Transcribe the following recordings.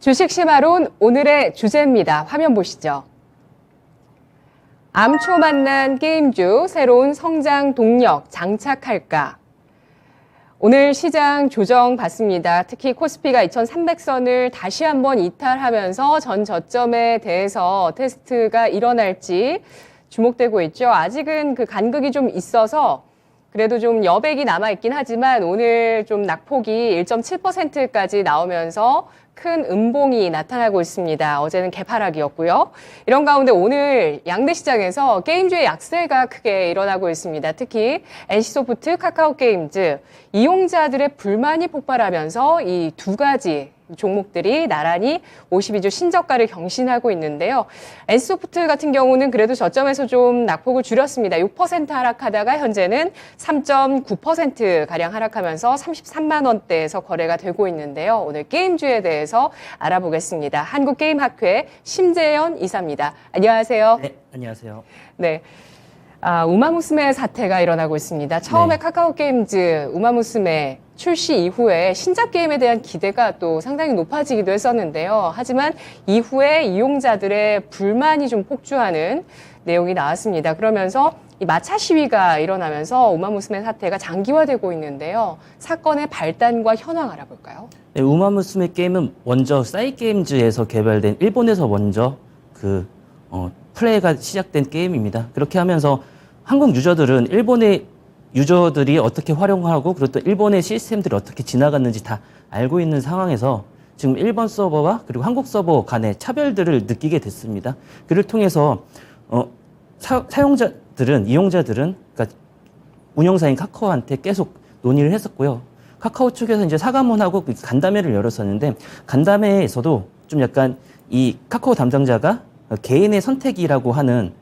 주식심화론 오늘의 주제입니다. 화면 보시죠. 암초 만난 게임주 새로운 성장 동력 장착할까? 오늘 시장 조정 받습니다. 특히 코스피가 2300선을 다시 한번 이탈하면서 전 저점에 대해서 테스트가 일어날지 주목되고 있죠. 아직은 그 간극이 좀 있어서 그래도 좀 여백이 남아있긴 하지만 오늘 좀 낙폭이 1.7%까지 나오면서 큰 음봉이 나타나고 있습니다. 어제는 개파락이었고요. 이런 가운데 오늘 양대 시장에서 게임주의 약세가 크게 일어나고 있습니다. 특히 NC소프트, 카카오게임즈, 이용자들의 불만이 폭발하면서 이 두 가지 종목들이 나란히 52주 신저가를 경신하고 있는데요. NC소프트 같은 경우는 그래도 저점에서 좀 낙폭을 줄였습니다. 6% 하락하다가 현재는 3.9%가량 하락하면서 33만 원대에서 거래가 되고 있는데요. 오늘 게임주에 대해서 알아보겠습니다. 한국게임학회 심재현 이사입니다. 안녕하세요. 네, 안녕하세요. 네. 우마무스메 사태가 일어나고 있습니다. 처음에 네. 카카오게임즈 우마무스메 출시 이후에 신작 게임에 대한 기대가 또 상당히 높아지기도 했었는데요. 하지만 이후에 이용자들의 불만이 좀 폭주하는 내용이 나왔습니다. 그러면서 이 마차 시위가 일어나면서 우마무스메 사태가 장기화되고 있는데요. 사건의 발단과 현황 알아볼까요? 네, 우마무스메 게임은 먼저 싸이게임즈에서 개발된 일본에서 먼저 플레이가 시작된 게임입니다. 그렇게 하면서 한국 유저들은 일본의 유저들이 어떻게 활용하고 그리고 또 일본의 시스템들이 어떻게 지나갔는지 다 알고 있는 상황에서 지금 일본 서버와 그리고 한국 서버 간의 차별들을 느끼게 됐습니다. 그를 통해서 사용자들은 이용자들은 그러니까 운영사인 카카오한테 계속 논의를 했었고요. 카카오 측에서 이제 사과문하고 간담회를 열었었는데 간담회에서도 좀 약간 이 카카오 담당자가 개인의 선택이라고 하는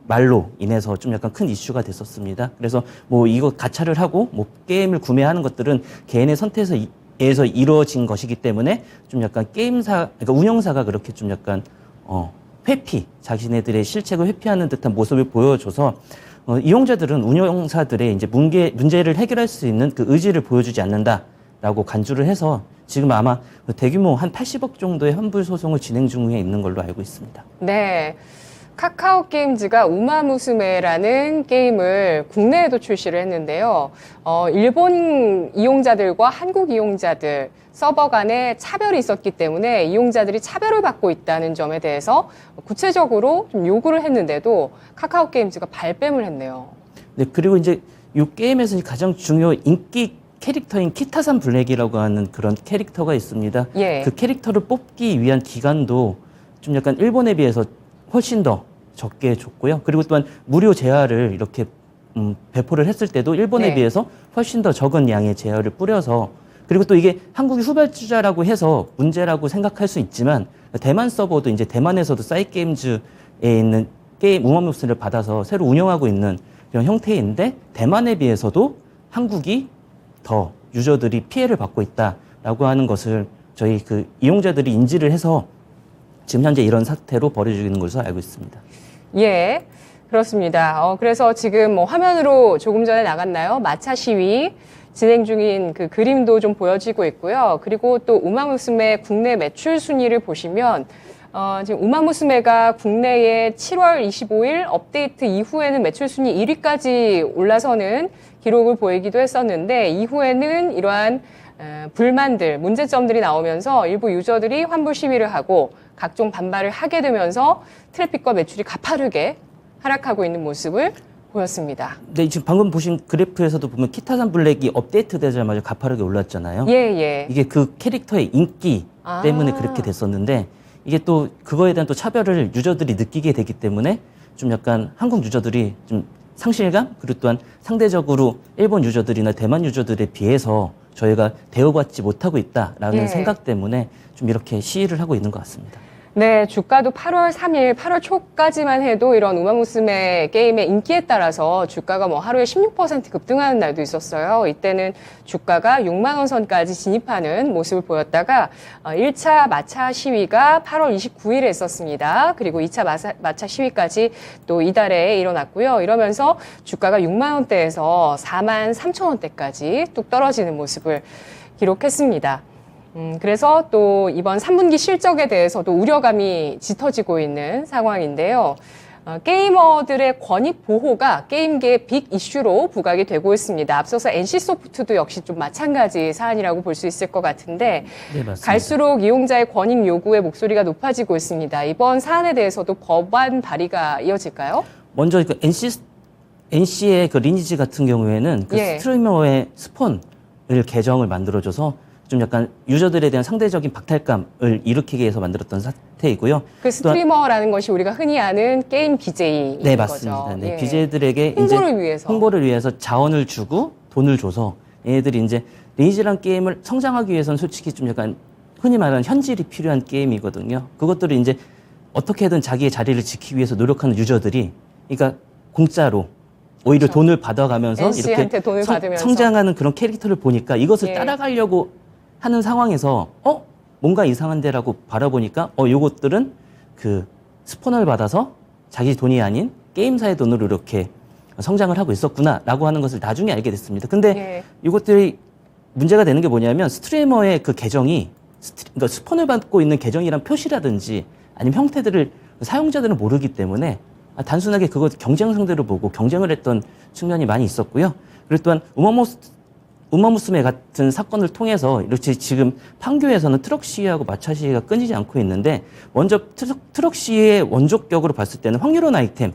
말로 인해서 좀 약간 큰 이슈가 됐었습니다. 그래서 뭐 이거 가차를 하고 뭐 게임을 구매하는 것들은 개인의 선택에서 이루어진 것이기 때문에 좀 약간 그러니까 운영사가 그렇게 좀 약간 자기네들의 실책을 회피하는 듯한 모습을 보여줘서 이용자들은 운영사들의 이제 문제를 해결할 수 있는 그 의지를 보여주지 않는다라고 간주를 해서 지금 아마 대규모 한 80억 정도의 환불 소송을 진행 중에 있는 걸로 알고 있습니다. 네. 카카오게임즈가 우마무스메라는 게임을 국내에도 출시를 했는데요. 일본 이용자들과 한국 이용자들 서버 간에 차별이 있었기 때문에 이용자들이 차별을 받고 있다는 점에 대해서 구체적으로 좀 요구를 했는데도 카카오게임즈가 발뺌을 했네요. 네, 그리고 이제 이 게임에서 가장 중요 인기 캐릭터인 키타산 블랙이라고 하는 그런 캐릭터가 있습니다. 예. 그 캐릭터를 뽑기 위한 기간도 좀 약간 일본에 비해서 훨씬 더 적게 줬고요. 그리고 또한 무료 재화를 이렇게 배포를 했을 때도 일본에 네. 비해서 훨씬 더 적은 양의 재화를 뿌려서 그리고 또 이게 한국이 후발주자라고 해서 문제라고 생각할 수 있지만 대만 서버도 이제 대만에서도 싸이게임즈에 있는 게임 우마무스를 받아서 새로 운영하고 있는 이런 형태인데 대만에 비해서도 한국이 더 유저들이 피해를 받고 있다라고 하는 것을 저희 그 이용자들이 인지를 해서 지금 현재 이런 사태로 벌어지고 있는 것으로 알고 있습니다. 예, 그렇습니다. 그래서 지금 뭐 화면으로 조금 전에 나갔나요? 마차 시위 진행 중인 그 그림도 좀 보여지고 있고요. 그리고 또 우마무스메 국내 매출 순위를 보시면 지금 우마무스메가 국내에 7월 25일 업데이트 이후에는 매출 순위 1위까지 올라서는 기록을 보이기도 했었는데 이후에는 이러한 불만들, 문제점들이 나오면서 일부 유저들이 환불 시위를 하고 각종 반발을 하게 되면서 트래픽과 매출이 가파르게 하락하고 있는 모습을 보였습니다. 네, 지금 방금 보신 그래프에서도 보면 키타산 블랙이 업데이트 되자마자 가파르게 올랐잖아요. 예, 예. 이게 그 캐릭터의 인기 때문에 그렇게 됐었는데 이게 또 그거에 대한 또 차별을 유저들이 느끼게 되기 때문에 좀 약간 한국 유저들이 좀 상실감 그리고 또한 상대적으로 일본 유저들이나 대만 유저들에 비해서 저희가 대우받지 못하고 있다라는 예. 생각 때문에 좀 이렇게 시위를 하고 있는 것 같습니다. 네, 주가도 8월 3일, 8월 초까지만 해도 이런 우마무스메 게임의 인기에 따라서 주가가 뭐 하루에 16% 급등하는 날도 있었어요. 이때는 주가가 6만 원 선까지 진입하는 모습을 보였다가 1차 마차 시위가 8월 29일에 있었습니다. 그리고 2차 마차 시위까지 또 이달에 일어났고요. 이러면서 주가가 6만 원대에서 4만 3천 원대까지 뚝 떨어지는 모습을 기록했습니다. 그래서 또 이번 3분기 실적에 대해서도 우려감이 짙어지고 있는 상황인데요. 게이머들의 권익 보호가 게임계의 빅 이슈로 부각이 되고 있습니다. 앞서서 NC소프트도 역시 좀 마찬가지 사안이라고 볼 수 있을 것 같은데 네, 맞습니다. 갈수록 이용자의 권익 요구의 목소리가 높아지고 있습니다. 이번 사안에 대해서도 법안 발의가 이어질까요? 먼저 그 NC의 그 리니지 같은 경우에는 그 예. 스트리머의 스폰을 계정을 만들어줘서 좀 약간 유저들에 대한 상대적인 박탈감을 일으키기 위해서 만들었던 사태이고요. 그 스트리머라는 것이 우리가 흔히 아는 게임 BJ인 네, 거죠. 맞습니다. 네, 예. BJ들에게 홍보를 위해서. 위해서 자원을 주고 돈을 줘서 얘네들이 이제 리니지란 게임을 성장하기 위해서는 솔직히 좀 약간 흔히 말하는 현질이 필요한 게임이거든요. 그것들을 이제 어떻게든 자기의 자리를 지키기 위해서 노력하는 유저들이 그러니까 공짜로 오히려 그렇죠. 돈을 받아가면서 NC한테 이렇게 돈을 받으면서. 성장하는 그런 캐릭터를 보니까 이것을 예. 따라가려고 하는 상황에서 뭔가 이상한데라고 바라보니까 요것들은 그 스폰을 받아서 자기 돈이 아닌 게임사의 돈으로 이렇게 성장을 하고 있었구나라고 하는 것을 나중에 알게 됐습니다. 근데 예. 이것들이 문제가 되는 게 뭐냐면 스트리머의 그 계정이 그러니까 스폰을 받고 있는 계정이란 표시라든지 아니면 형태들을 사용자들은 모르기 때문에 단순하게 그것 경쟁 상대로 보고 경쟁을 했던 측면이 많이 있었고요. 그리고 또한 우마무스메 같은 사건을 통해서 이렇게 지금 판교에서는 트럭 시위하고 마차 시위가 끊이지 않고 있는데 먼저 트럭 시위의 원조격으로 봤을 때는 확률원 아이템을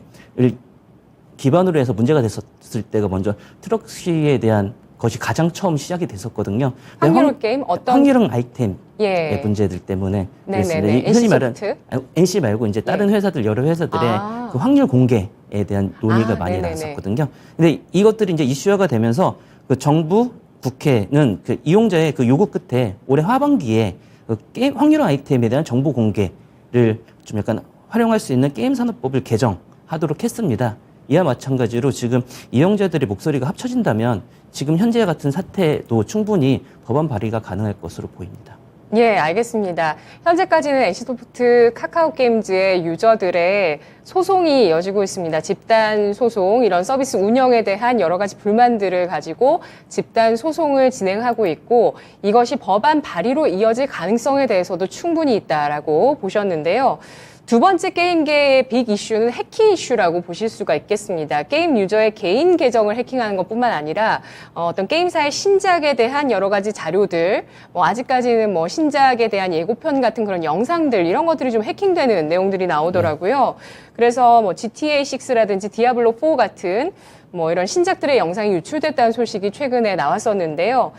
기반으로 해서 문제가 됐었을 때가 먼저 트럭 시위에 대한 것이 가장 처음 시작이 됐었거든요. 확률원 게임 어떤 확률원 아이템의 예. 문제들 때문에 네네네. 그랬습니다. 흔히 말하는 NC소프트? NC 말고 이제 다른 회사들 여러 회사들의 그 확률 공개에 대한 논의가 많이 네네네. 나왔었거든요. 근데 이것들이 이제 이슈화가 되면서 그 정부 국회는 그 이용자의 그 요구 끝에 올해 하반기에 그 게임 확률화 아이템에 대한 정보 공개를 좀 약간 활용할 수 있는 게임 산업법을 개정하도록 했습니다. 이와 마찬가지로 지금 이용자들의 목소리가 합쳐진다면 지금 현재 같은 사태도 충분히 법안 발의가 가능할 것으로 보입니다. 예, 알겠습니다. 현재까지는 NC소프트 카카오게임즈의 유저들의 소송이 이어지고 있습니다. 집단 소송, 이런 서비스 운영에 대한 여러 가지 불만들을 가지고 집단 소송을 진행하고 있고 이것이 법안 발의로 이어질 가능성에 대해서도 충분히 있다라고 보셨는데요. 두 번째 게임계의 빅 이슈는 해킹 이슈라고 보실 수가 있겠습니다. 게임 유저의 개인 계정을 해킹하는 것뿐만 아니라 어떤 게임사의 신작에 대한 여러 가지 자료들, 아직까지는 신작에 대한 예고편 같은 그런 영상들 이런 것들이 좀 해킹되는 내용들이 나오더라고요. 그래서 GTA6라든지 디아블로4 같은 이런 신작들의 영상이 유출됐다는 소식이 최근에 나왔었는데요.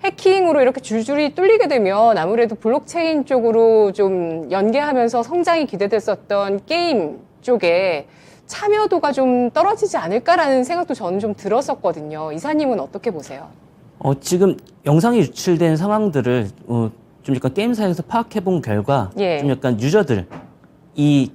해킹으로 이렇게 줄줄이 뚫리게 되면 아무래도 블록체인 쪽으로 좀 연계하면서 성장이 기대됐었던 게임 쪽에 참여도가 좀 떨어지지 않을까라는 생각도 저는 좀 들었었거든요. 이사님은 어떻게 보세요? 지금 영상이 유출된 상황들을 좀 약간 게임사에서 파악해본 결과 예. 좀 약간 유저들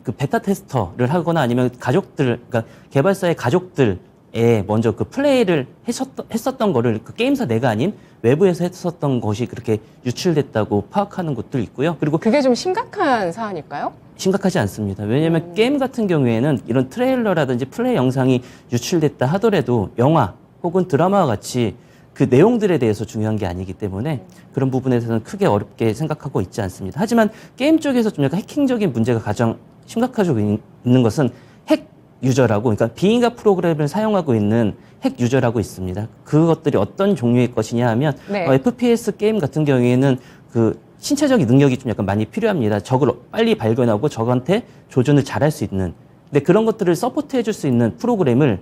그 베타 테스터를 하거나 아니면 가족들, 그러니까 개발사의 가족들에 먼저 그 플레이를 했었던 거를 그 게임사 내가 아닌 외부에서 했었던 것이 그렇게 유출됐다고 파악하는 곳도 있고요. 그리고 그게 좀 심각한 사안일까요? 심각하지 않습니다. 왜냐하면 게임 같은 경우에는 이런 트레일러라든지 플레이 영상이 유출됐다 하더라도 영화 혹은 드라마와 같이 그 내용들에 대해서 중요한 게 아니기 때문에 그런 부분에 대해서는 크게 어렵게 생각하고 있지 않습니다. 하지만 게임 쪽에서 좀 약간 해킹적인 문제가 가장 심각하고 있는 것은 핵 유저라고, 그러니까 비인가 프로그램을 사용하고 있는 핵 유저라고 있습니다. 그것들이 어떤 종류의 것이냐 하면 네. FPS 게임 같은 경우에는 그 신체적인 능력이 좀 약간 많이 필요합니다. 적을 빨리 발견하고 적한테 조준을 잘할 수 있는. 근데 그런 것들을 서포트 해줄 수 있는 프로그램을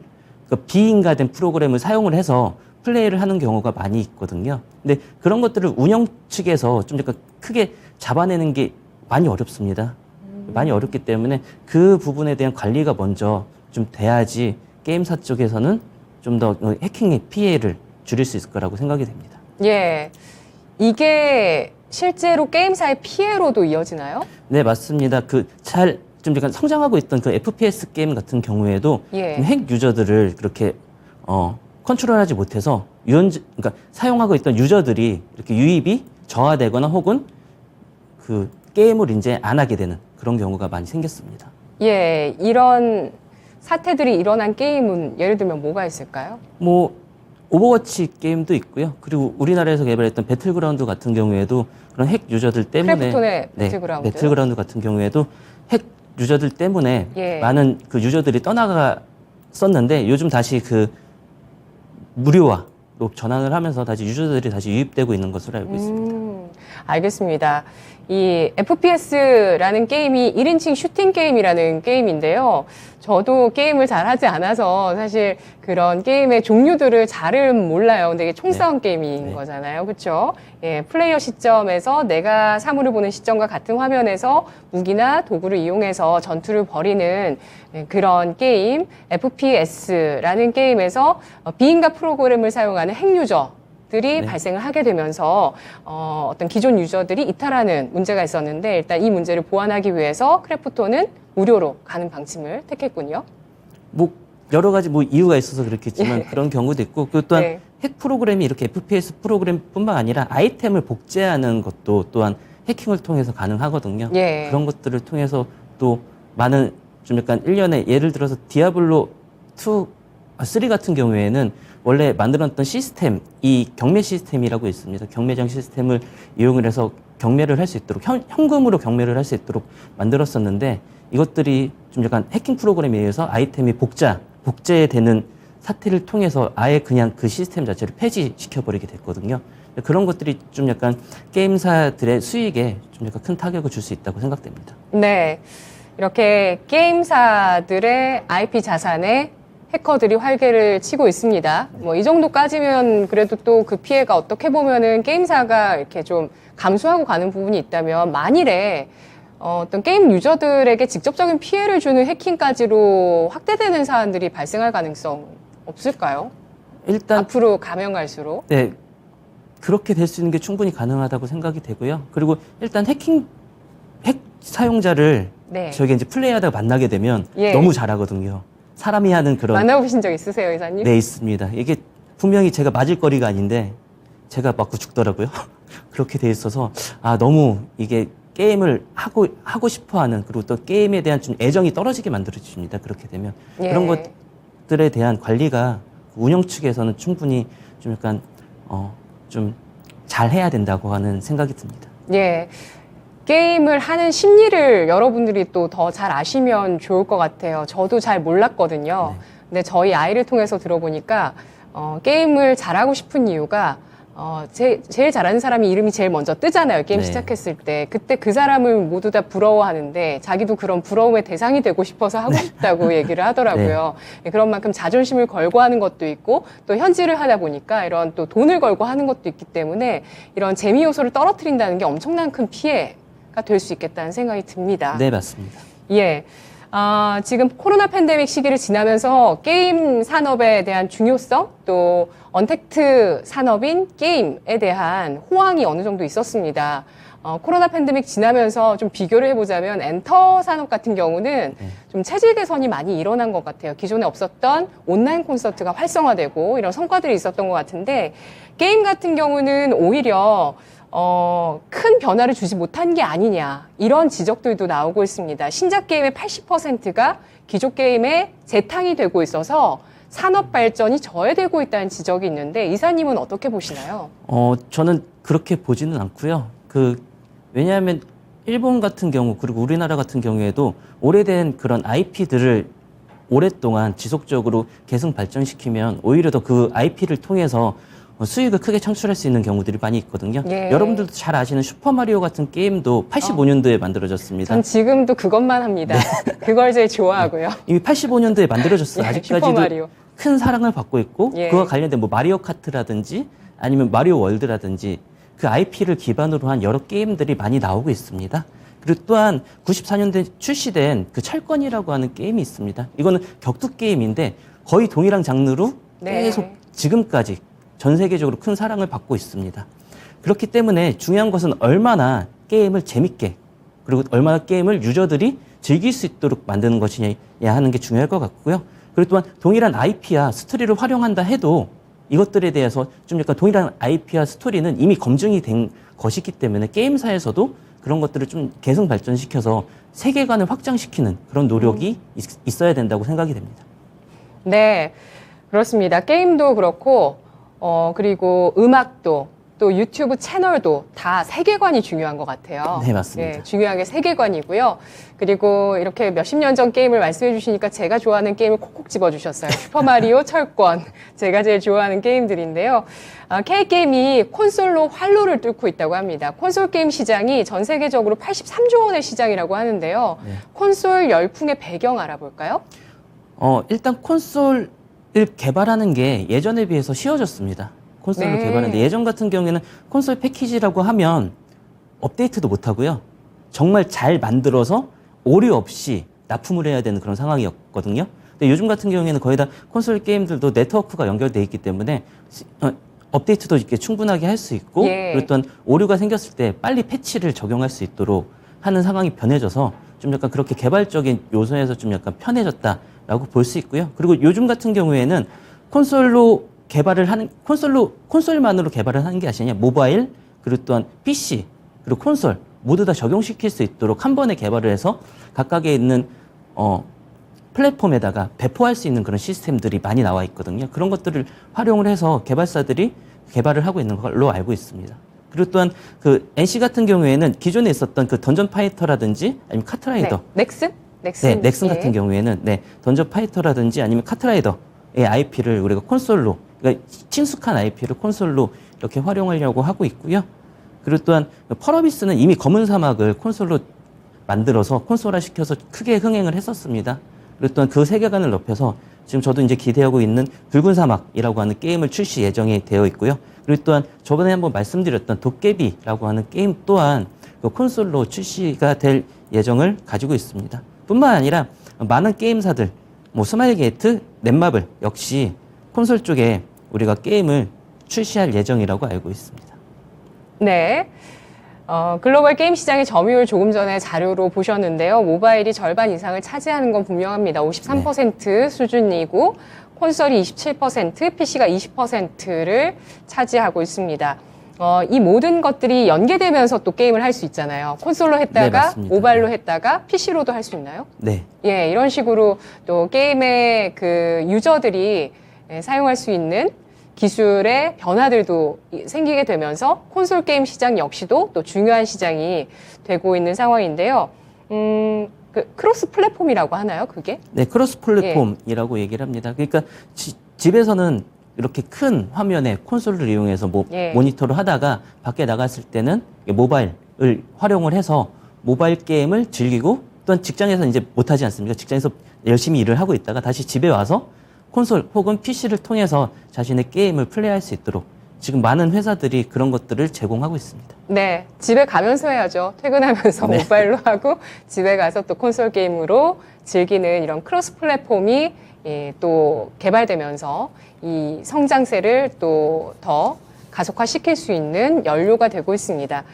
그 비인가된 프로그램을 사용을 해서 플레이를 하는 경우가 많이 있거든요. 근데 그런 것들을 운영 측에서 좀 약간 크게 잡아내는 게 많이 어렵습니다. 많이 어렵기 때문에 그 부분에 대한 관리가 먼저 좀 돼야지 게임사 쪽에서는 좀 더 해킹의 피해를 줄일 수 있을 거라고 생각이 됩니다. 예. 이게 실제로 게임사의 피해로도 이어지나요? 네, 맞습니다. 좀 약간 성장하고 있던 그 FPS 게임 같은 경우에도 예. 핵 유저들을 그렇게 컨트롤하지 못해서 그러니까 사용하고 있던 유저들이 이렇게 유입이 저하되거나 혹은 그 게임을 이제 안 하게 되는 그런 경우가 많이 생겼습니다. 예, 이런 사태들이 일어난 게임은 예를 들면 뭐가 있을까요? 오버워치 게임도 있고요. 그리고 우리나라에서 개발했던 배틀그라운드 같은 경우에도 그런 핵 유저들 때문에 크래프톤의 네, 배틀그라운드. 배틀그라운드 같은 경우에도 핵 유저들 때문에 예. 많은 그 유저들이 떠나갔었는데 요즘 다시 그 무료화로 전환을 하면서 다시 유저들이 다시 유입되고 있는 것으로 알고 있습니다. 알겠습니다. 이 FPS라는 게임이 1인칭 슈팅 게임이라는 게임인데요. 저도 게임을 잘 하지 않아서 사실 그런 게임의 종류들을 잘은 몰라요. 근데 이게 총싸움 게임인 네. 거잖아요. 그렇죠? 예, 플레이어 시점에서 내가 사물을 보는 시점과 같은 화면에서 무기나 도구를 이용해서 전투를 벌이는 그런 게임, FPS라는 게임에서 비인가 프로그램을 사용하는 핵 유저들이 네. 발생을 하게 되면서 어떤 기존 유저들이 이탈하는 문제가 있었는데 일단 이 문제를 보완하기 위해서 크래프톤은 무료로 가는 방침을 택했군요. 뭐 여러 가지 뭐 이유가 있어서 그렇겠지만 그런 경우도 있고 그 또한 네. 핵 프로그램이 이렇게 FPS 프로그램뿐만 아니라 아이템을 복제하는 것도 또한 해킹을 통해서 가능하거든요. 예. 그런 것들을 통해서 또 많은 좀 약간 일련의 예를 들어서 디아블로 3 같은 경우에는 원래 만들었던 시스템, 이 경매 시스템이라고 있습니다. 경매장 시스템을 이용을 해서 경매를 할 수 있도록 현금으로 경매를 할 수 있도록 만들었었는데 이것들이 좀 약간 해킹 프로그램에 의해서 아이템이 복제되는 사태를 통해서 아예 그냥 그 시스템 자체를 폐지시켜버리게 됐거든요. 그런 것들이 좀 약간 게임사들의 수익에 좀 약간 큰 타격을 줄 수 있다고 생각됩니다. 네. 이렇게 게임사들의 IP 자산에 해커들이 활개를 치고 있습니다. 뭐 이 정도까지면 그래도 또 그 피해가 어떻게 보면은 게임사가 이렇게 좀 감수하고 가는 부분이 있다면 만일에 어떤 게임 유저들에게 직접적인 피해를 주는 해킹까지로 확대되는 사안들이 발생할 가능성 없을까요? 일단 앞으로 가면 갈수록. 네, 그렇게 될 수 있는 게 충분히 가능하다고 생각이 되고요. 그리고 일단 핵 사용자를 네. 저희가 이제 플레이하다가 만나게 되면 예. 너무 잘하거든요. 사람이 하는 그런 만나보신 적 있으세요, 이사님? 네 있습니다. 이게 분명히 제가 맞을 거리가 아닌데 제가 맞고 죽더라고요. 그렇게 돼 있어서 너무 이게 게임을 하고 싶어하는 그리고 또 게임에 대한 좀 애정이 떨어지게 만들어집니다. 그렇게 되면 예. 그런 것들에 대한 관리가 운영 측에서는 충분히 좀 약간 좀 잘 해야 된다고 하는 생각이 듭니다. 예. 게임을 하는 심리를 여러분들이 또 더 잘 아시면 좋을 것 같아요. 저도 잘 몰랐거든요. 네. 근데 저희 아이를 통해서 들어보니까 게임을 잘하고 싶은 이유가 제일 잘하는 사람이 이름이 제일 먼저 뜨잖아요. 게임 네. 시작했을 때. 그때 그 사람을 모두 다 부러워하는데 자기도 그런 부러움의 대상이 되고 싶어서 하고 싶다고 얘기를 하더라고요. 그런 만큼 자존심을 걸고 하는 것도 있고 또 현질을 하다 보니까 이런 또 돈을 걸고 하는 것도 있기 때문에 이런 재미 요소를 떨어뜨린다는 게 엄청난 큰 피해가 될 수 있겠다는 생각이 듭니다. 네, 맞습니다. 예. 지금 코로나 팬데믹 시기를 지나면서 게임 산업에 대한 중요성 또 언택트 산업인 게임에 대한 호황이 어느 정도 있었습니다. 코로나 팬데믹 지나면서 좀 비교를 해보자면 엔터 산업 같은 경우는 좀 체질 개선이 많이 일어난 것 같아요. 기존에 없었던 온라인 콘서트가 활성화되고 이런 성과들이 있었던 것 같은데 게임 같은 경우는 오히려 큰 변화를 주지 못한 게 아니냐 이런 지적들도 나오고 있습니다. 신작 게임의 80%가 기존 게임에 재탕이 되고 있어서 산업 발전이 저해되고 있다는 지적이 있는데 이사님은 어떻게 보시나요? 저는 그렇게 보지는 않고요. 왜냐하면 일본 같은 경우 그리고 우리나라 같은 경우에도 오래된 그런 IP들을 오랫동안 지속적으로 계승 발전시키면 오히려 더 그 IP를 통해서 수익을 크게 창출할 수 있는 경우들이 많이 있거든요. 예. 여러분들도 잘 아시는 슈퍼마리오 같은 게임도 85년도에 만들어졌습니다. 전 지금도 그것만 합니다. 그걸 제일 좋아하고요. 이미 85년도에 만들어졌어요. 예, 아직까지도 슈퍼마리오. 큰 사랑을 받고 있고 예. 그와 관련된 뭐 마리오 카트라든지 아니면 마리오 월드라든지 그 IP를 기반으로 한 여러 게임들이 많이 나오고 있습니다. 그리고 또한 94년도에 출시된 그 철권이라고 하는 게임이 있습니다. 이거는 격투 게임인데 거의 동일한 장르로 네. 계속 지금까지 전 세계적으로 큰 사랑을 받고 있습니다. 그렇기 때문에 중요한 것은 얼마나 게임을 재밌게 그리고 얼마나 게임을 유저들이 즐길 수 있도록 만드는 것이냐 하는 게 중요할 것 같고요. 그리고 또한 동일한 IP와 스토리를 활용한다 해도 이것들에 대해서 좀 약간 동일한 IP와 스토리는 이미 검증이 된 것이기 때문에 게임사에서도 그런 것들을 좀 계승 발전시켜서 세계관을 확장시키는 그런 노력이 있어야 된다고 생각이 됩니다. 네, 그렇습니다. 게임도 그렇고 그리고 음악도 또 유튜브 채널도 다 세계관이 중요한 것 같아요. 네, 맞습니다. 예, 중요한 게 세계관이고요. 그리고 이렇게 몇십 년 전 게임을 말씀해 주시니까 제가 좋아하는 게임을 콕콕 집어주셨어요. 슈퍼마리오, 철권. 제가 제일 좋아하는 게임들인데요. K게임이 콘솔로 활로를 뚫고 있다고 합니다. 콘솔 게임 시장이 전 세계적으로 83조 원의 시장이라고 하는데요. 네. 콘솔 열풍의 배경 알아볼까요? 일단 콘솔을 개발하는 게 예전에 비해서 쉬워졌습니다. 콘솔로 네. 개발하는데 예전 같은 경우에는 콘솔 패키지라고 하면 업데이트도 못 하고요. 정말 잘 만들어서 오류 없이 납품을 해야 되는 그런 상황이었거든요. 근데 요즘 같은 경우에는 거의 다 콘솔 게임들도 네트워크가 연결돼 있기 때문에 업데이트도 이렇게 충분하게 할 수 있고 예. 그리고 또 오류가 생겼을 때 빨리 패치를 적용할 수 있도록 하는 상황이 변해져서 좀 약간 그렇게 개발적인 요소에서 좀 약간 편해졌다라고 볼 수 있고요. 그리고 요즘 같은 경우에는 콘솔만으로 개발을 하는 게 아니냐. 모바일, 그리고 또한 PC, 그리고 콘솔 모두 다 적용시킬 수 있도록 한 번에 개발을 해서 각각에 있는 플랫폼에다가 배포할 수 있는 그런 시스템들이 많이 나와 있거든요. 그런 것들을 활용을 해서 개발사들이 개발을 하고 있는 걸로 알고 있습니다. 그리고 또한 그 NC 같은 경우에는 기존에 있었던 그 던전 파이터라든지 아니면 카트라이더, 넥슨? 네, 넥슨 같은 경우에는 던전 파이터라든지 아니면 카트라이더의 IP를 우리가 콘솔로, 그러니까 친숙한 IP를 콘솔로 이렇게 활용하려고 하고 있고요. 그리고 또한 펄어비스는 이미 검은 사막을 콘솔로 만들어서 콘솔화 시켜서 크게 흥행을 했었습니다. 그리고 또한 그 세계관을 넓혀서 지금 저도 이제 기대하고 있는 붉은 사막이라고 하는 게임을 출시 예정이 되어 있고요. 그리고 또한 저번에 한번 말씀드렸던 도깨비라고 하는 게임 또한 그 콘솔로 출시가 될 예정을 가지고 있습니다. 뿐만 아니라 많은 게임사들, 뭐 스마일게이트, 넷마블 역시 콘솔 쪽에 우리가 게임을 출시할 예정이라고 알고 있습니다. 네. 글로벌 게임 시장의 점유율 조금 전에 자료로 보셨는데요. 모바일이 절반 이상을 차지하는 건 분명합니다. 53% 수준이고 콘솔이 27%, PC가 20%를 차지하고 있습니다. 이 모든 것들이 연계되면서 또 게임을 할 수 있잖아요. 콘솔로 했다가 맞습니다. 모바일로 했다가 PC로도 할 수 있나요? 네. 예, 이런 식으로 또 게임의 그 유저들이 사용할 수 있는 기술의 변화들도 생기게 되면서 콘솔 게임 시장 역시도 또 중요한 시장이 되고 있는 상황인데요. 그 크로스 플랫폼이라고 하나요, 그게? 네, 크로스 플랫폼이라고 얘기를 합니다. 그러니까 집에서는 이렇게 큰 화면에 콘솔을 이용해서 모니터를 하다가 밖에 나갔을 때는 모바일을 활용을 해서 모바일 게임을 즐기고 또한 직장에서 이제 못하지 않습니까? 직장에서 열심히 일을 하고 있다가 다시 집에 와서 콘솔 혹은 PC를 통해서 자신의 게임을 플레이할 수 있도록 지금 많은 회사들이 그런 것들을 제공하고 있습니다. 네, 집에 가면서 해야죠. 퇴근하면서 네. 모바일로 하고 집에 가서 또 콘솔 게임으로 즐기는 이런 크로스 플랫폼이 또 개발되면서 이 성장세를 또 더 가속화시킬 수 있는 연료가 되고 있습니다.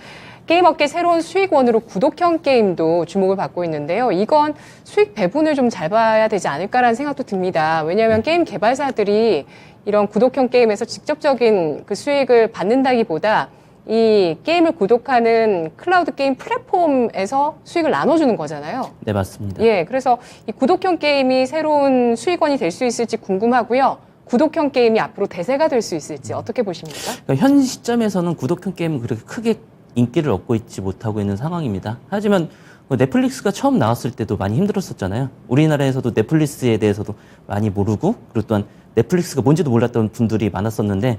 게임 업계 새로운 수익원으로 구독형 게임도 주목을 받고 있는데요. 이건 수익 배분을 좀 잘 봐야 되지 않을까라는 생각도 듭니다. 왜냐하면 게임 개발사들이 이런 구독형 게임에서 직접적인 그 수익을 받는다기보다 이 게임을 구독하는 클라우드 게임 플랫폼에서 수익을 나눠주는 거잖아요. 네, 맞습니다. 예, 그래서 이 구독형 게임이 새로운 수익원이 될 수 있을지 궁금하고요. 구독형 게임이 앞으로 대세가 될 수 있을지 어떻게 보십니까? 그러니까 현 시점에서는 구독형 게임은 그렇게 크게 인기를 얻고 있지 못하고 있는 상황입니다. 하지만 넷플릭스가 처음 나왔을 때도 많이 힘들었었잖아요. 우리나라에서도 넷플릭스에 대해서도 많이 모르고 그리고 또한 넷플릭스가 뭔지도 몰랐던 분들이 많았었는데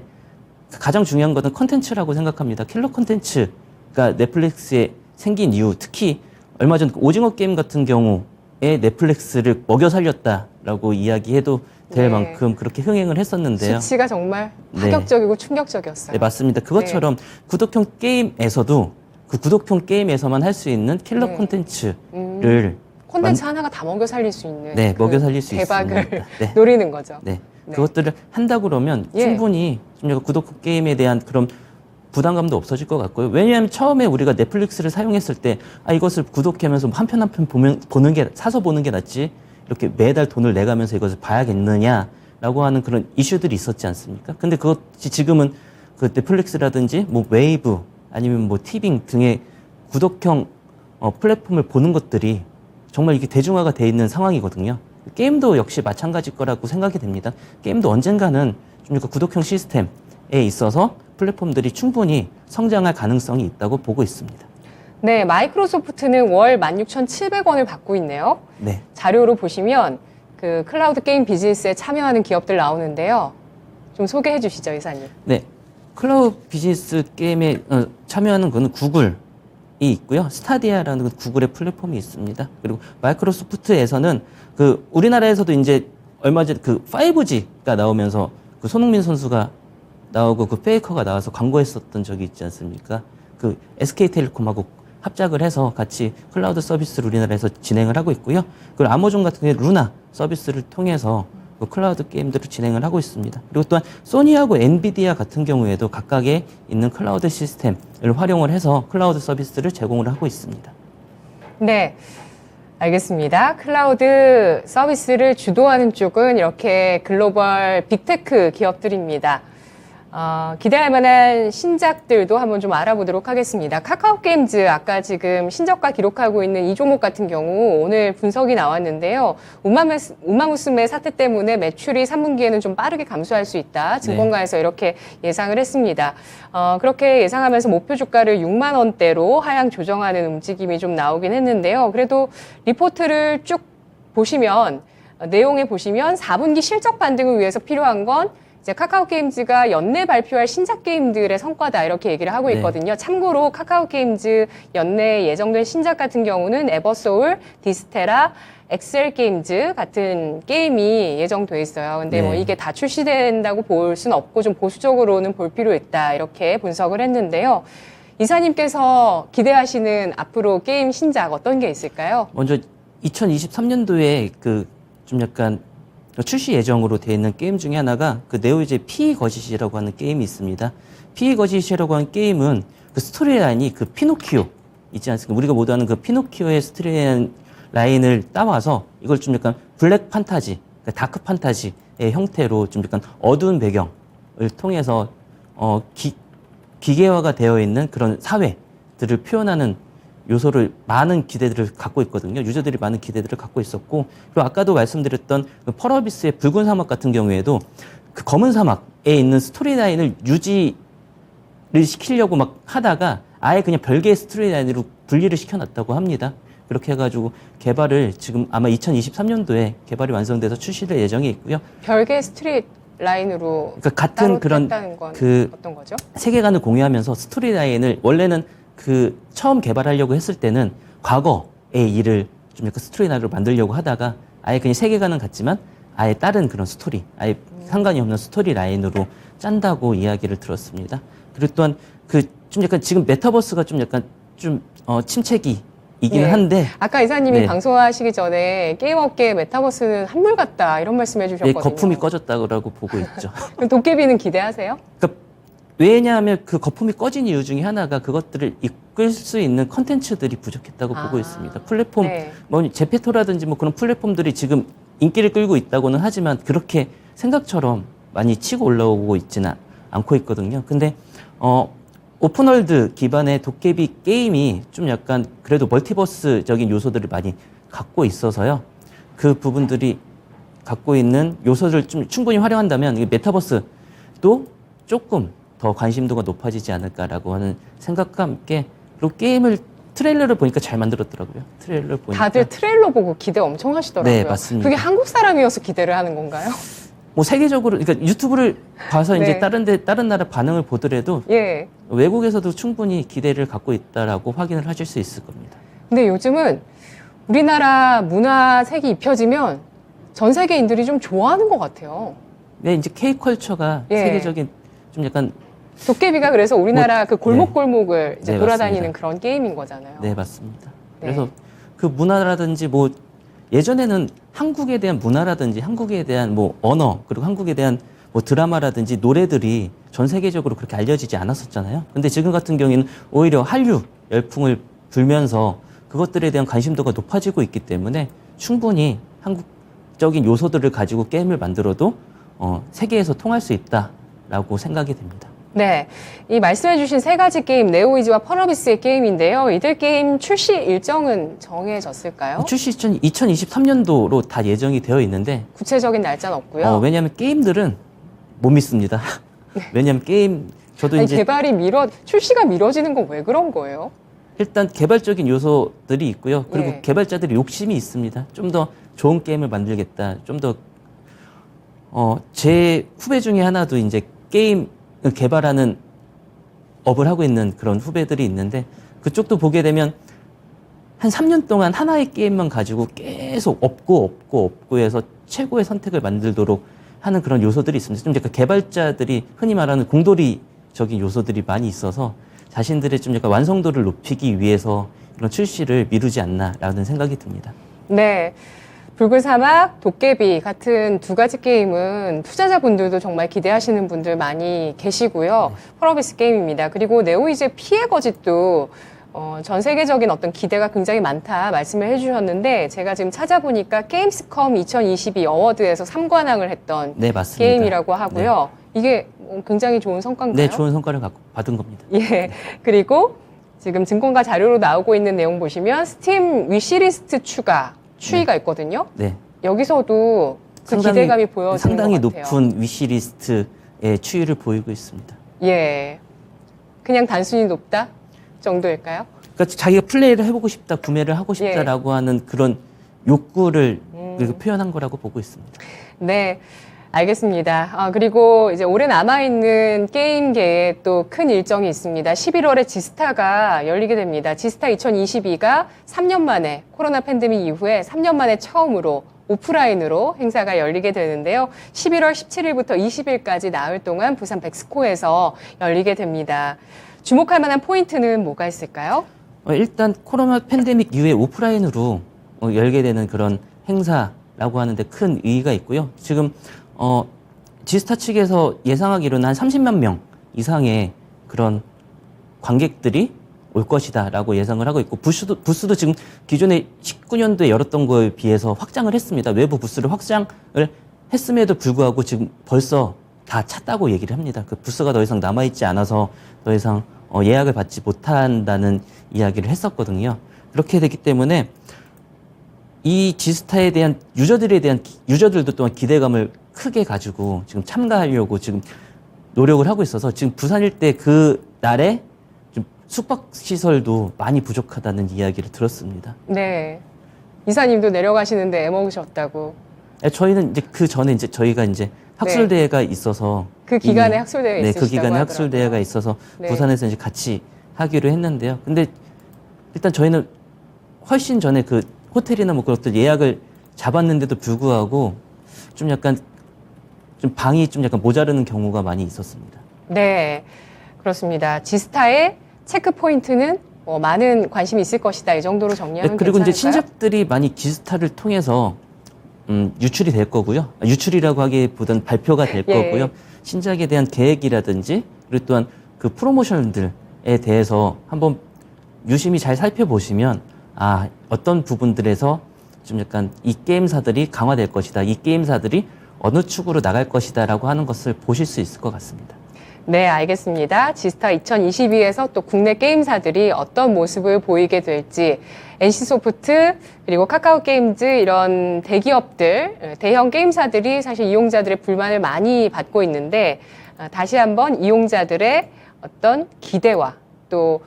가장 중요한 것은 컨텐츠라고 생각합니다. 킬러 컨텐츠가 넷플릭스에 생긴 이유, 특히 얼마 전 오징어 게임 같은 경우에 넷플릭스를 먹여 살렸다라고 이야기해도 될 네. 만큼 그렇게 흥행을 했었는데요. 수치가 정말 네. 파격적이고 충격적이었어요. 네, 맞습니다. 그것처럼 구독형 게임에서도 그 구독형 게임에서만 할 수 있는 킬러 네. 콘텐츠를 콘텐츠 하나가 다 먹여 살릴 수 있는 네, 그 먹여 살릴 수 대박을 있습니다. 네. 노리는 거죠. 네. 네. 그것들을 한다 그러면 예. 충분히 좀 약간 구독형 게임에 대한 그런 부담감도 없어질 것 같고요. 왜냐하면 처음에 우리가 넷플릭스를 사용했을 때 이것을 구독하면서 한 편 한 편 사서 보는 게 낫지 이렇게 매달 돈을 내가면서 이것을 봐야겠느냐라고 하는 그런 이슈들이 있었지 않습니까? 근데 그것이 지금은 그 넷플릭스라든지 뭐 웨이브 아니면 뭐 티빙 등의 구독형 플랫폼을 보는 것들이 정말 이게 대중화가 돼 있는 상황이거든요. 게임도 역시 마찬가지일 거라고 생각이 됩니다. 게임도 언젠가는 좀 약간 구독형 시스템에 있어서 플랫폼들이 충분히 성장할 가능성이 있다고 보고 있습니다. 네, 마이크로소프트는 월 16,700원을 받고 있네요. 네. 자료로 보시면 그 클라우드 게임 비즈니스에 참여하는 기업들 나오는데요. 좀 소개해 주시죠, 이사님. 네. 클라우드 비즈니스 게임에 참여하는 거는 구글이 있고요. 스타디아라는 구글의 플랫폼이 있습니다. 그리고 마이크로소프트에서는 그 우리나라에서도 이제 얼마 전에 그 5G가 나오면서 그 손흥민 선수가 나오고 그 페이커가 나와서 광고했었던 적이 있지 않습니까? 그 SK텔레콤하고 합작을 해서 같이 클라우드 서비스를 우리나라에서 진행을 하고 있고요. 그리고 아마존 같은 경우에 루나 서비스를 통해서 그 클라우드 게임들을 진행을 하고 있습니다. 그리고 또한 소니하고 엔비디아 같은 경우에도 각각에 있는 클라우드 시스템을 활용을 해서 클라우드 서비스를 제공을 하고 있습니다. 네. 알겠습니다. 클라우드 서비스를 주도하는 쪽은 이렇게 글로벌 빅테크 기업들입니다. 기대할 만한 신작들도 한번 좀 알아보도록 하겠습니다. 카카오 게임즈, 아까 지금 신저가 기록하고 있는 이 종목 같은 경우 오늘 분석이 나왔는데요. 우마무스메 사태 때문에 매출이 3분기에는 좀 빠르게 감소할 수 있다. 증권가에서 이렇게 예상을 했습니다. 그렇게 예상하면서 목표 주가를 6만 원대로 하향 조정하는 움직임이 좀 나오긴 했는데요. 그래도 리포트를 쭉 보시면, 내용에 보시면 4분기 실적 반등을 위해서 필요한 건 이제 카카오 게임즈가 연내 발표할 신작 게임들의 성과다, 이렇게 얘기를 하고 있거든요. 참고로 카카오 게임즈 연내에 예정된 신작 같은 경우는 에버소울, 디스테라, 엑셀 게임즈 같은 게임이 예정돼 있어요. 근데 뭐 이게 다 출시된다고 볼 수는 없고 좀 보수적으로는 볼 필요 있다, 이렇게 분석을 했는데요. 이사님께서 기대하시는 앞으로 게임 신작 어떤 게 있을까요? 먼저 2023년도에 그 좀 약간 출시 예정으로 되어 있는 게임 중에 하나가 그 네오이즈의 피거짓이라고 하는 게임이 있습니다. 피거짓이라고 하는 게임은 그 스토리라인이 그 피노키오 있지 않습니까? 우리가 모두 아는 그 피노키오의 스토리라인을 따와서 이걸 좀 약간 블랙 판타지, 그러니까 다크 판타지의 형태로 좀 약간 어두운 배경을 통해서 기계화가 되어 있는 그런 사회들을 표현하는 요소를 많은 기대들을 갖고 있거든요. 유저들이 많은 기대들을 갖고 있었고, 그리고 아까도 말씀드렸던 그 펄어비스의 붉은 사막 같은 경우에도 그 검은 사막에 있는 스토리라인을 유지를 시키려고 막 하다가 아예 그냥 별개의 스토리라인으로 분리를 시켜놨다고 합니다. 그렇게 해가지고 개발을 지금 아마 2023년도에 개발이 완성돼서 출시될 예정이 있고요. 별개 스트릿 라인으로 그러니까 같은 그런 건 그 어떤 거죠? 세계관을 공유하면서 스토리라인을 원래는 그 처음 개발하려고 했을 때는 과거의 일을 좀 약간 스토리라인으로 만들려고 하다가 아예 그냥 세계관은 같지만 아예 다른 그런 스토리, 아예 상관이 없는 스토리라인으로 짠다고 이야기를 들었습니다. 그리고 또한 그 좀 약간 지금 메타버스가 좀 약간 좀 침체기이기는 한데 아까 이사님이 방송하시기 전에 게임업계 메타버스는 한물 같다, 이런 말씀해 주셨거든요. 거품이 꺼졌다고 보고 있죠. 그럼 도깨비는 기대하세요? 그러니까 왜냐하면 그 거품이 꺼진 이유 중에 하나가 그것들을 이끌 수 있는 컨텐츠들이 부족했다고 보고 있습니다. 플랫폼, 뭐 제페토라든지 뭐 그런 플랫폼들이 지금 인기를 끌고 있다고는 하지만 그렇게 생각처럼 많이 치고 올라오고 있지는 않고 있거든요. 근데 오픈월드 기반의 도깨비 게임이 좀 약간 그래도 멀티버스적인 요소들을 많이 갖고 있어서요. 그 부분들이 갖고 있는 요소를 좀 충분히 활용한다면 이 메타버스도 조금 더 관심도가 높아지지 않을까라고 하는 생각과 함께, 그리고 게임을 트레일러를 보니까 잘 만들었더라고요. 트레일러 보니까 다들 트레일러 보고 기대 엄청 하시더라고요. 네, 맞습니다. 그게 한국 사람이어서 기대를 하는 건가요? 뭐 세계적으로, 그러니까 유튜브를 봐서 이제 다른 나라 반응을 보더라도 외국에서도 충분히 기대를 갖고 있다라고 확인을 하실 수 있을 겁니다. 근데 요즘은 우리나라 문화색이 입혀지면 전 세계인들이 좀 좋아하는 것 같아요. 네, 이제 K컬처가 세계적인 좀 약간 도깨비가 그래서 우리나라 그 골목골목을 이제 돌아다니는 맞습니다. 그런 게임인 거잖아요. 네, 맞습니다. 그래서 그 문화라든지 뭐 예전에는 한국에 대한 문화라든지 한국에 대한 뭐 언어, 그리고 한국에 대한 뭐 드라마라든지 노래들이 전 세계적으로 그렇게 알려지지 않았었잖아요. 근데 지금 같은 경우에는 오히려 한류 열풍을 불면서 그것들에 대한 관심도가 높아지고 있기 때문에 충분히 한국적인 요소들을 가지고 게임을 만들어도 세계에서 통할 수 있다라고 생각이 됩니다. 네, 이 말씀해주신 세 가지 게임, 네오이즈와 펄어비스의 게임인데요. 이들 게임 출시 일정은 정해졌을까요? 출시 2023년도로 다 예정이 되어 있는데 구체적인 날짜는 없고요. 왜냐하면 게임들은 못 믿습니다. 왜냐하면 게임 저도 아니, 이제 출시가 미뤄지는 건 왜 그런 거예요? 일단 개발적인 요소들이 있고요. 그리고 예. 개발자들이 욕심이 있습니다. 좀 더 좋은 게임을 만들겠다. 좀 더 제 후배 중에 하나도 이제 게임 개발하는 업을 하고 있는 그런 후배들이 있는데 그쪽도 보게 되면 한 3년 동안 하나의 게임만 가지고 계속 없고 해서 최고의 선택을 만들도록 하는 그런 요소들이 있습니다. 좀 약간 개발자들이 흔히 말하는 공돌이적인 요소들이 많이 있어서 자신들의 좀 약간 완성도를 높이기 위해서 이런 출시를 미루지 않나라는 생각이 듭니다. 네. 붉은 사막, 도깨비 같은 두 가지 게임은 투자자분들도 정말 기대하시는 분들 많이 계시고요. 펄어비스 게임입니다. 그리고 네오이즈의 피해 거짓도 전 세계적인 어떤 기대가 굉장히 많다 말씀을 해주셨는데 제가 지금 찾아보니까 게임스컴 2022 어워드에서 3관왕을 했던 네, 맞습니다. 게임이라고 하고요. 이게 굉장히 좋은 성과인가요? 네, 좋은 성과를 받은 겁니다. 예. 그리고 지금 증권가 자료로 나오고 있는 내용 보시면 스팀 위시리스트 추이가 있거든요. 네. 여기서도 그 기대감이 보여지는 상당히 것 같아요. 높은 위시리스트의 추이를 보이고 있습니다. 예. 그냥 단순히 높다 정도일까요? 그러니까 자기가 플레이를 해보고 싶다, 구매를 하고 싶다라고 하는 그런 욕구를 그렇게 표현한 거라고 보고 있습니다. 네. 알겠습니다. 그리고 이제 올해 남아있는 게임계에 또 큰 일정이 있습니다. 11월에 지스타가 열리게 됩니다. 지스타 2022가 3년 만에 코로나 팬데믹 이후에 3년 만에 처음으로 오프라인으로 행사가 열리게 되는데요. 11월 17일부터 20일까지 나흘 동안 부산 백스코에서 열리게 됩니다. 주목할 만한 포인트는 뭐가 있을까요? 일단 코로나 팬데믹 이후에 오프라인으로 열게 되는 그런 행사라고 하는데 큰 의의가 있고요. 지금 지스타 측에서 예상하기로는 한 30만 명 이상의 그런 관객들이 올 것이다라고 예상을 하고 있고 부스도 지금 기존에 19년도에 열었던 거에 비해서 확장을 했습니다. 외부 부스를 확장을 했음에도 불구하고 지금 벌써 다 찼다고 얘기를 합니다. 그 부스가 더 이상 남아있지 않아서 더 이상 예약을 받지 못한다는 이야기를 했었거든요. 그렇게 되기 때문에 이 지스타에 대한 유저들도 또한 기대감을 크게 가지고 지금 참가하려고 지금 노력을 하고 있어서 지금 부산 일대 그 날에 좀 숙박시설도 많이 부족하다는 이야기를 들었습니다. 네. 이사님도 내려가시는데 애먹으셨다고. 저희는 이제 그 전에 이제 저희가 이제 학술대회가 있어서 그 기간에 학술대회가 네, 있으시다고 그 기간에 하더라고요. 학술대회가 있어서 네. 부산에서 이제 같이 하기로 했는데요. 근데 일단 저희는 훨씬 전에 그 호텔이나 뭐 그런 것들 예약을 잡았는데도 불구하고 좀 약간 좀 방이 좀 약간 모자르는 경우가 많이 있었습니다. 네, 그렇습니다. 지스타의 체크 포인트는 많은 관심이 있을 것이다. 이 정도로 정리하면 그리고 이제 괜찮을까요? 신작들이 많이 지스타를 통해서 유출이 될 거고요. 유출이라고 하기보다는 발표가 될 예. 거고요. 신작에 대한 계획이라든지 그리고 또한 그 프로모션들에 대해서 한번 유심히 잘 살펴보시면 어떤 부분들에서 좀 약간 이 게임사들이 강화될 것이다. 이 게임사들이 어느 축으로 나갈 것이다라고 하는 것을 보실 수 있을 것 같습니다. 네, 알겠습니다. 지스타 2022에서 또 국내 게임사들이 어떤 모습을 보이게 될지 NC소프트 그리고 카카오게임즈 이런 대기업들, 대형 게임사들이 사실 이용자들의 불만을 많이 받고 있는데 다시 한번 이용자들의 어떤 기대와 또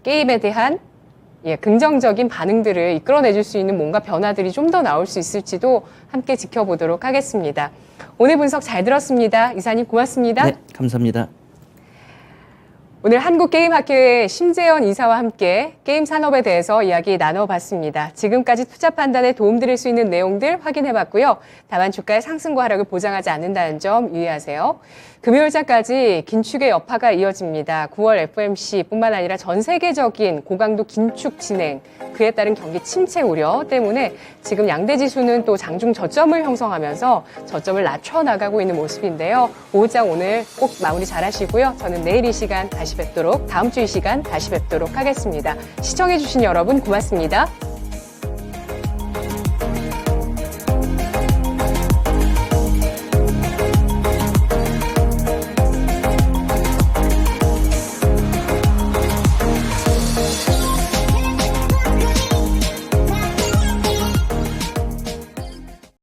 게임에 대한 긍정적인 반응들을 이끌어내줄 수 있는 뭔가 변화들이 좀 더 나올 수 있을지도 함께 지켜보도록 하겠습니다. 오늘 분석 잘 들었습니다. 이사님 고맙습니다. 네, 감사합니다. 오늘 한국게임학회의 심재현 이사와 함께 게임 산업에 대해서 이야기 나눠봤습니다. 지금까지 투자 판단에 도움드릴 수 있는 내용들 확인해봤고요. 다만 주가의 상승과 하락을 보장하지 않는다는 점 유의하세요. 금요일자까지 긴축의 여파가 이어집니다. 9월 FOMC뿐만 아니라 전 세계적인 고강도 긴축 진행, 그에 따른 경기 침체 우려 때문에 지금 양대 지수는 또 장중 저점을 형성하면서 저점을 낮춰 나가고 있는 모습인데요. 오후장 오늘 꼭 마무리 잘 하시고요. 저는 내일 이 시간 다시 뵙도록, 다음 주 이 시간 다시 뵙도록 하겠습니다. 시청해주신 여러분 고맙습니다.